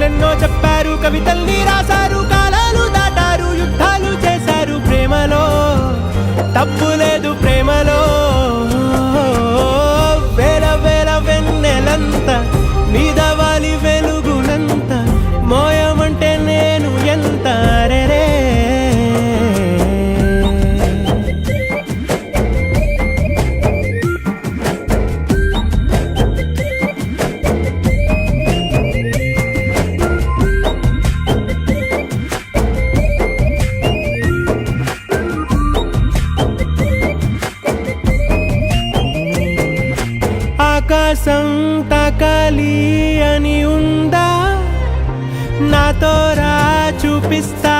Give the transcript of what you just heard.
కథలెన్నో చెప్పారు, కవితల్ని రాశారు, కాలాలు దాటారు, యుద్ధాలు చేశారు. ప్రేమలో తప్పు లేదు, ప్రేమలో వేల వేల వెన్నెలంత మీద వాలి వెలుగునంత మోయమంటే నేను ఎంత రే. ఆకాశం తాకాలి అని ఉందా, నాతో రా చూపిస్తా